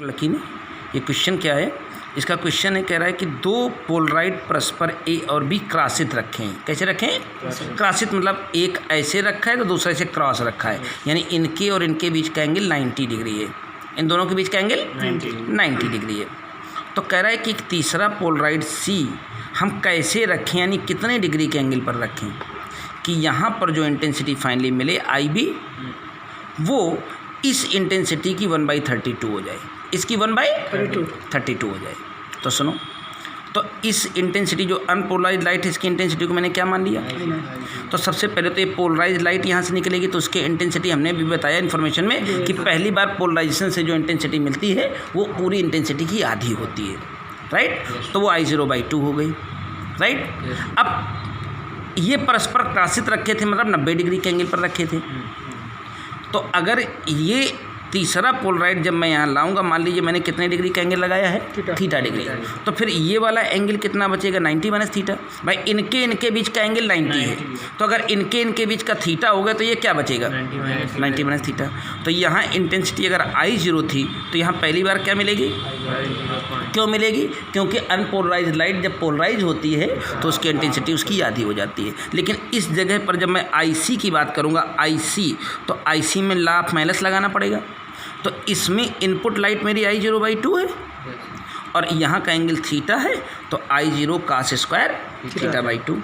Lucky ने ये question क्या है, इसका क्वेश्चन है, कह रहा है कि दो पोलराइड परस्पर ए और बी क्रॉसित रखें। कैसे रखें? क्रॉसित मतलब एक ऐसे रखा है तो दूसरा ऐसे क्रॉस रखा है, यानी इनके और इनके बीच का एंगल 90 डिग्री है, इन दोनों के बीच का एंगल 90 डिग्री है। तो कह रहा है कि एक तीसरा पोलराइड सी हम कैसे रखें, यानी कितने डिग्री के एंगल पर रखें कि यहाँ पर जो इंटेंसिटी फाइनली मिले आई बी वो इस इंटेंसिटी की 1/32 हो जाए, इसकी 1/32 हो जाए। तो सुनो, तो इस इंटेंसिटी जो अनपोलराइज लाइट है इसकी इंटेंसिटी को मैंने क्या मान लिया? तो सबसे पहले तो ये पोलराइज लाइट यहाँ से निकलेगी तो उसकी इंटेंसिटी हमने भी बताया इन्फॉर्मेशन में कि पहली बार पोलराइजेशन से जो इंटेंसिटी मिलती है वो पूरी इंटेंसिटी की आधी होती है, राइट। तो वो I0/2 हो गई, राइट। अब ये परस्पर क्रॉसित रखे थे, मतलब 90 डिग्री के एंगल पर रखे थे। तो अगर ये तीसरा पोलराइड जब मैं यहाँ लाऊंगा, मान लीजिए मैंने कितने डिग्री का एंगल लगाया है? Theta degree. तो फिर ये वाला एंगल कितना बचेगा? 90 - थीटा। भाई इनके बीच का एंगल 90 है, तो अगर इनके बीच का थीटा हो गया तो ये क्या बचेगा? 90 - थीटा। तो यहाँ इंटेंसिटी अगर I0 थी तो यहाँ पहली बार क्या मिलेगी? क्यों मिलेगी? क्योंकि अनपोलराइज लाइट जब पोलराइज होती है तो उसकी इंटेंसिटी उसकी आधी हो जाती है। लेकिन इस जगह पर जब मैं IC की बात करूँगा, IC, तो IC में ला ऑफ माइनस लगाना पड़ेगा। तो इसमें इनपुट लाइट मेरी I0/2 है और यहाँ का एंगल थीटा है, तो I0 cos² θ/2।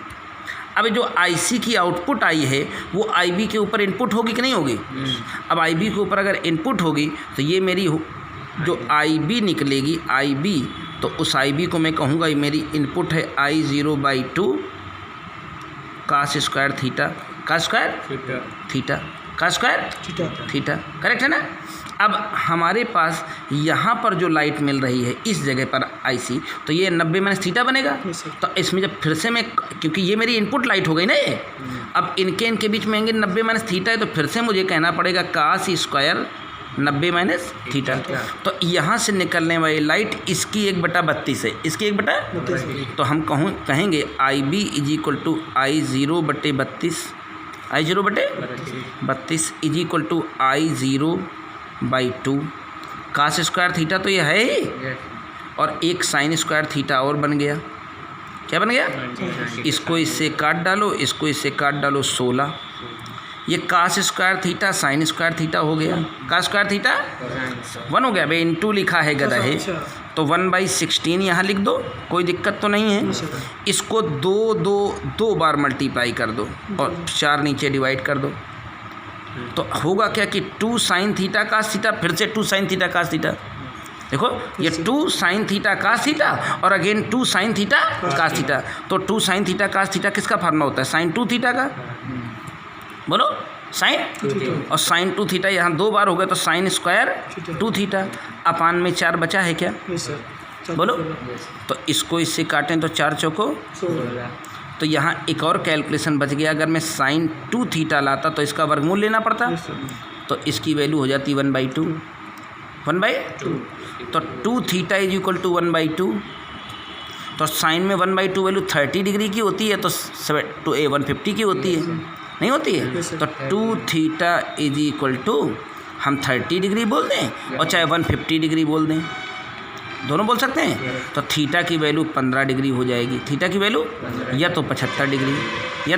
अब जो IC की आउटपुट आई है वो IB के ऊपर इनपुट होगी कि नहीं होगी? अब IB के ऊपर अगर इनपुट होगी तो ये मेरी जो IB निकलेगी, IB, तो उस IB को मैं कहूँगा ये मेरी इनपुट है I0/2 cos² θ, करेक्ट है ना। अब हमारे पास यहाँ पर जो लाइट मिल रही है इस जगह पर IC, तो ये 90 - थीटा बनेगा। तो इसमें जब फिर से मैं, क्योंकि ये मेरी इनपुट लाइट हो गई ना ये, अब इनके बीच में एंगल 90 - थीटा है, तो फिर से मुझे कहना पड़ेगा cos² 90 - थीटा। तो यहाँ से निकलने वाली लाइट इसकी 1/32 है, इसकी 1/32, तो हम कहेंगे IB = I0/32, I0/32 = I0/2 cos² theta, तो ये है ही, और एक sin² थीटा और बन गया। क्या बन गया? इसको इससे काट डालो, इसको इससे काट डालो, 16। ये cos² थीटा sin² थीटा हो गया। cos² थीटा 1 हो गया भाई, इंटू लिखा है गधा है, तो 1/16 यहाँ लिख दो, कोई दिक्कत तो नहीं है। इसको दो बार मल्टीप्लाई कर दो और 4 नीचे डिवाइड कर दो, तो होगा क्या कि 2 sin θ cos θ, फिर से 2 sin θ cos θ। देखो ये 2 sin θ cos θ और अगेन 2 sin θ cos θ। तो 2 sin θ cos θ किसका फार्मूला होता है? sin 2θ का, बोलो sin, और sin 2θ यहाँ 2 बार हो गया, तो sin² 2θ अपान में 4 बचा है क्या? बोलो, तो इसको इससे काटें तो 4 चौको, तो यहाँ एक और कैलकुलेशन बच गया। अगर मैं sin 2θ लाता तो इसका वर्गमूल लेना पड़ता, तो इसकी वैल्यू हो जाती 1/2। तो 2θ = 1/2, तो साइन में 1/2 वैल्यू 30 डिग्री की होती है, तो 150 की होती है, नहीं होती है। तो 2θ = हम 30 डिग्री बोल दें और चाहे 150 डिग्री बोल दें, दोनों बोल सकते हैं। तो थीटा की वैल्यू 15 डिग्री हो जाएगी, थीटा की वैल्यू या तो 75 डिग्री या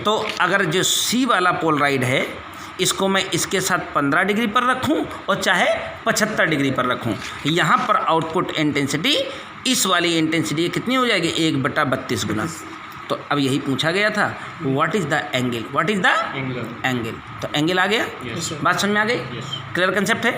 तो अगर जो सी वाला पोलराइड है इसको मैं इसके साथ 15 डिग्री पर रखूं और चाहे 75 डिग्री पर रखूं, यहाँ पर आउटपुट इंटेंसिटी इस वाली इंटेंसिटी कितनी हो जाएगी? 1/32 गुना। तो अब यही पूछा गया था, what is the angle, what is the angle. तो एंगल आ गया, बात समझ में आ गई, क्लियर कंसेप्ट है।